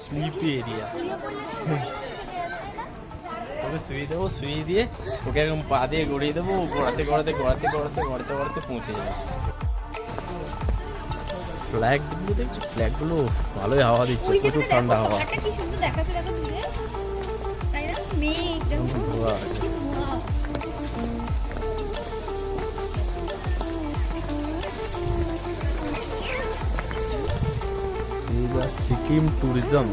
Sleepy area ওকে শুয়ে দেবো, শুয়ে দিয়ে ওকে একদম পা দিয়ে গড়িয়ে দেবো, গড়াতে গড়াতে গড়াতে গড়াতে গড়াতে গড়াতে পৌঁছে যাবে। ফ্ল্যাগগুলো দেখছো, ফ্ল্যাগগুলো ভালোই হাওয়া দিচ্ছে, প্রচুর ঠান্ডা হাওয়া। সিকিম ট্যুরিজম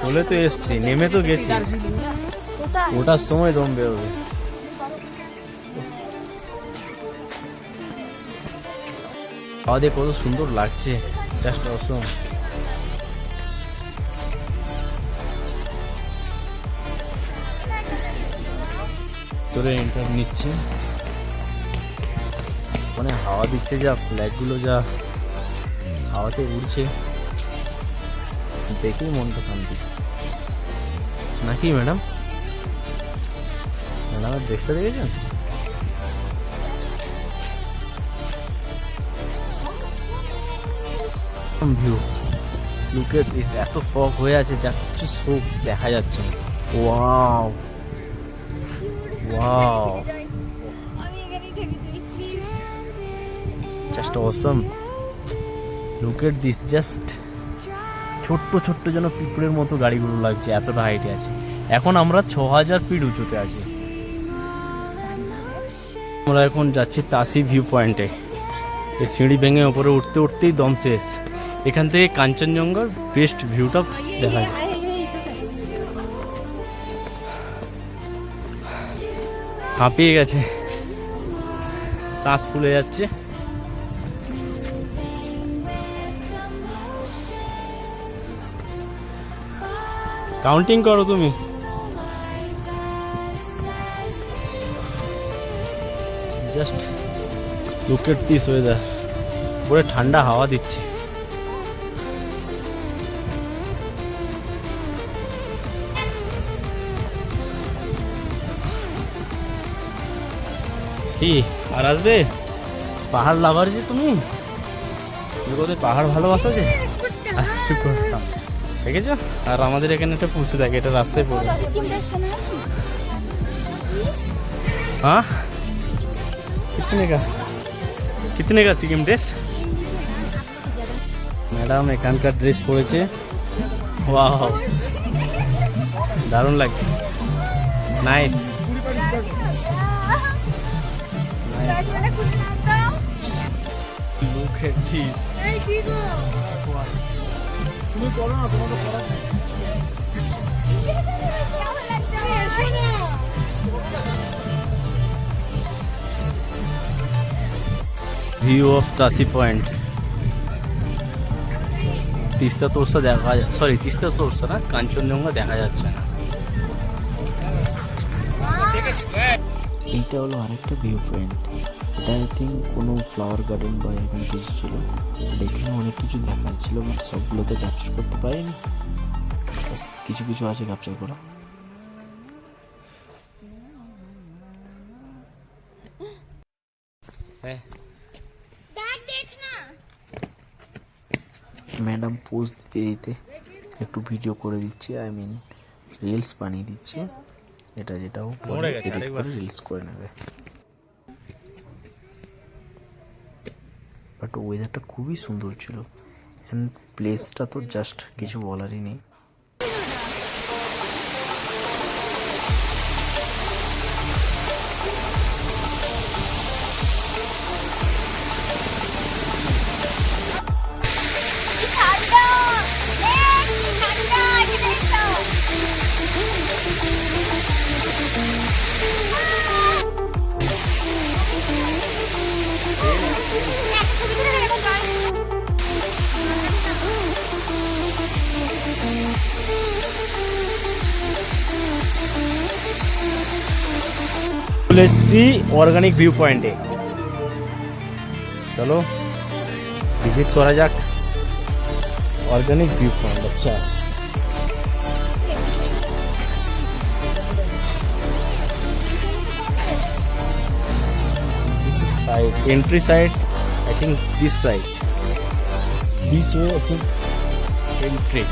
বলে তো এসছি, নেমে তো গেছি, ওটার সময় দম বেরোবে। হাওয়া দিয়ে কত সুন্দর লাগছে, জাস্ট অসম। তোরে এন্টার নিচ্ছে, মানে হাওয়া দিচ্ছে যা, ফ্ল্যাগগুলো যা হাওয়াতে উড়ছে, দেখেই মনটা শান্তি। নাকি ম্যাডাম? ম্যাডামের দেখতে দেখেছেন? ভিউ লুক এট দিস, এত ফগ হয়ে আছে যা কিছু চোখ দেখা যাচ্ছে না। Wow wow, just Assam. Look at this, just ছোট্ট ছোট্ট যেন পিঁপড়ের মতো গাড়িগুলো লাগছে, এতটা হাইটে আছে। এখন আমরা 6000 ফিট উঁচুতে আছি। আমরা এখন যাচ্ছি তাসি ভিউ পয়েন্টে। এই সিঁড়ি ভেঙে ওপরে উঠতে উঠতেই দম শেষ। এখান থেকে কাঞ্চনজঙ্ঘার বেস্ট ভিউটা দেখা যায়। হাঁপিয়ে গেছে, শ্বাস ফুলে যাচ্ছে। কাউন্টিং করো তুমি। Just look at this weather, পুরো ঠান্ডা হাওয়া দিচ্ছে। কি আর আসবে? পাহাড় লাভার যে তুমি, পাহাড় ভালোবাসো যে। চুপ করে দেখেছো? আর আমাদের এখানে একটা পুষে থাকে, এটা রাস্তায় পড়ে। हाँ कितने का सिक्किम ड्रेस? मैडम এখানকার ড্রেস পরেছে, ওয়াও দারুণ লাগছে। Nice look at this. এই কি গো তুমি করো না, তোমাকে পড়া view of Tashi point. Teesta Torsa দেখা যায়, সরি তিস্তা তোরসা না, কাঞ্চনজঙ্ঘা দেখা যাচ্ছে না। এইটা হলো আরেকটা ভিউ পয়েন্ট। এটা আই থিঙ্ক কোনো ফ্লাওয়ার গার্ডেন বা এরকম কিছু ছিল। এখানে অনেক কিছু দেখার ছিল, বাট সবগুলো তো ক্যাপচার করতে পারিনি, কিছু কিছু আছে ক্যাপচার করা। ম্যাডাম পোজ দিতে দিতে একটু ভিডিও করে দিচ্ছে, আই মিন রিলস বানিয়ে দিচ্ছে। এটা যেটাও পরে এডিট করে রিলস করে নেবে। বাট ওয়েদারটা খুবই সুন্দর ছিল, অ্যান্ড প্লেসটা তো জাস্ট কিছু বলারই নেই। চলে এসেছি অর্গানিক ভিউ পয়েন্টে, চলো ভিজিট করা যাক অর্গানিক ভিউ পয়েন্ট। আচ্ছা entry side, I think this side. This way, I think entry.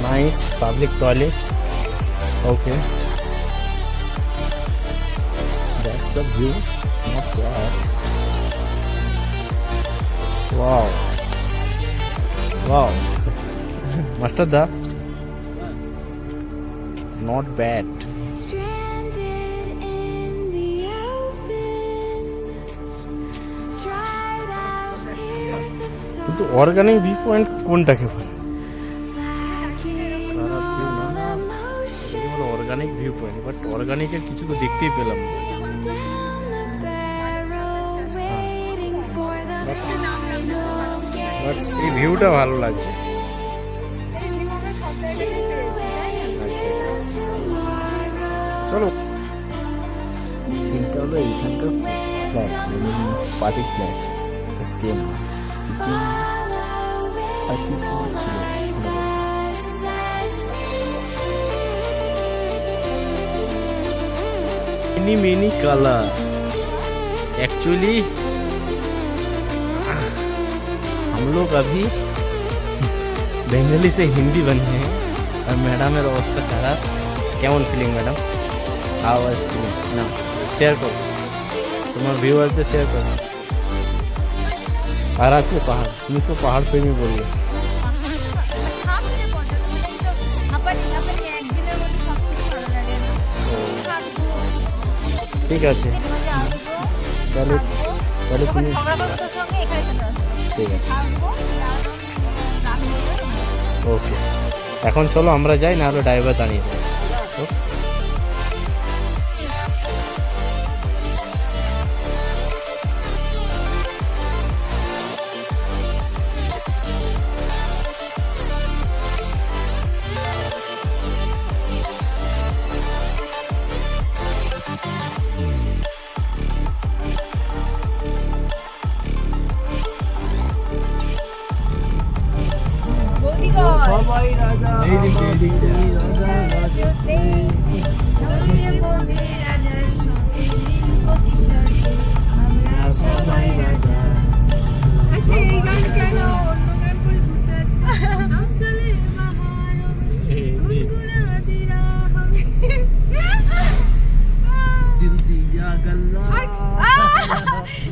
Nice public toilet. Okay. That's the view. Not bad. Wow. Wow. Master da. Not bad. Stranded in the open, dried out tears of কিন্তু sorrow, organic view point কোনটাকে বলে? lacking খারাপ view না, all না। emotion. এগুলো organic view point, but অর্গানিকের কিছু তো দেখতেই পেলাম না। Down the barrel, waiting for the final but gaze এই ভিউটা ভালো লাগছে। to tomorrow. চলো এটা হলো এইখানকার ফ্ল্যাট, মানে পার্টি ফ্ল্যাট, স্কেম সিটি আর কিছু ছিল ওখানে। many color एक्चुअली हम लोग अभी बेंगली से हिंदी बने हैं और मैडम मेरा अवस्था खराब। কেমন feeling madam? How was feeling? না শেয়ার করো, তোমার ভিউয়ারদের শেয়ার করো। আর আজকে পাহাড়, তুমি তো পাহাড় প্রেমী বললে। ঠিক আছে, তাহলে তাহলে তুমি ঠিক আছে, ওকে। এখন চলো আমরা যাই, না হলে ড্রাইভার দাঁড়িয়ে দেবো। সবাই রাজা, সবাই রাজা। আচ্ছা এই গান কেন অন্য গান করে ঘুরতে যাচ্ছে? আম চলে বাহার গুনগুনাতি রাহবে। दिल दिया गल्ला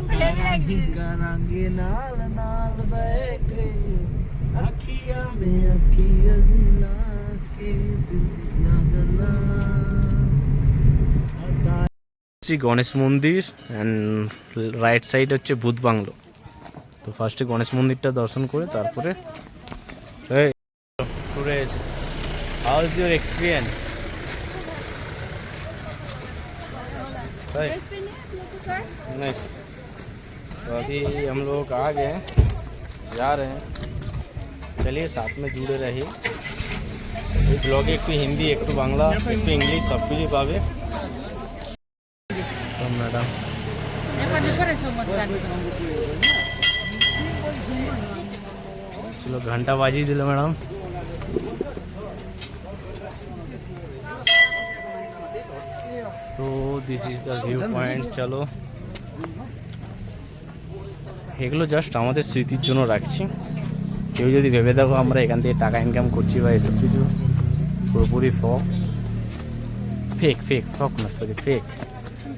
प्रेम लगी। करांगे नाल नाल बैठे अखियां में अखियां मिला के दिल दिया गल्ला গণেশ মন্দির অ্যান্ড রাইট সাইড হচ্ছে ভূত বাংলো। তো ফার্স্টে গণেশ মন্দিরটা দর্শন করে তারপরে ঘুরে এসে। How is your experience? नहीं, तो अभी हम लोग आ गए हैं, जा रहे हैं। चलिए साथ में जुड़े रहिए। এই ব্লগে একটু হিন্দি, একটু বাংলা, একটু ইংলিশ সব কিছুই পাবে। তো ম্যাডাম चलो घंटा बाजी दिल मैडम। তো this is the view point. চলো, এগুলো জাস্ট আমাদের স্মৃতির জন্য রাখছি। কেউ যদি ভেবে দেখো আমরা এখান থেকে টাকা ইনকাম করছি বা এসব কিছু, পুরোপুরি ফক, ফেক ফেক ফক না, সরি ফেক।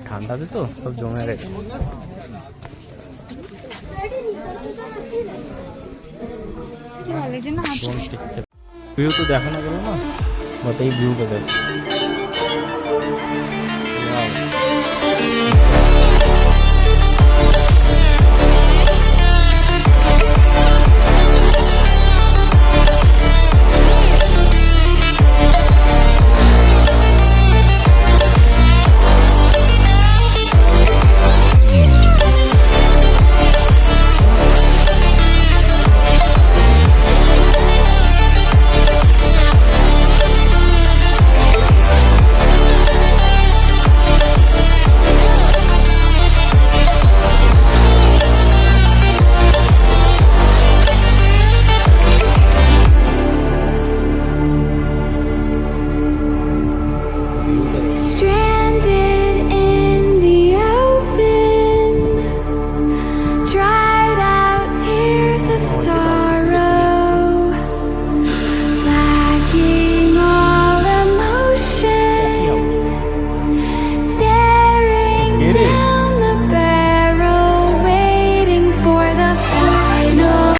ঠান্ডাতে তো সব জমে গেছে। ভিউ তো দেখানো গেল না, বাট এই ভিউটা দেখ।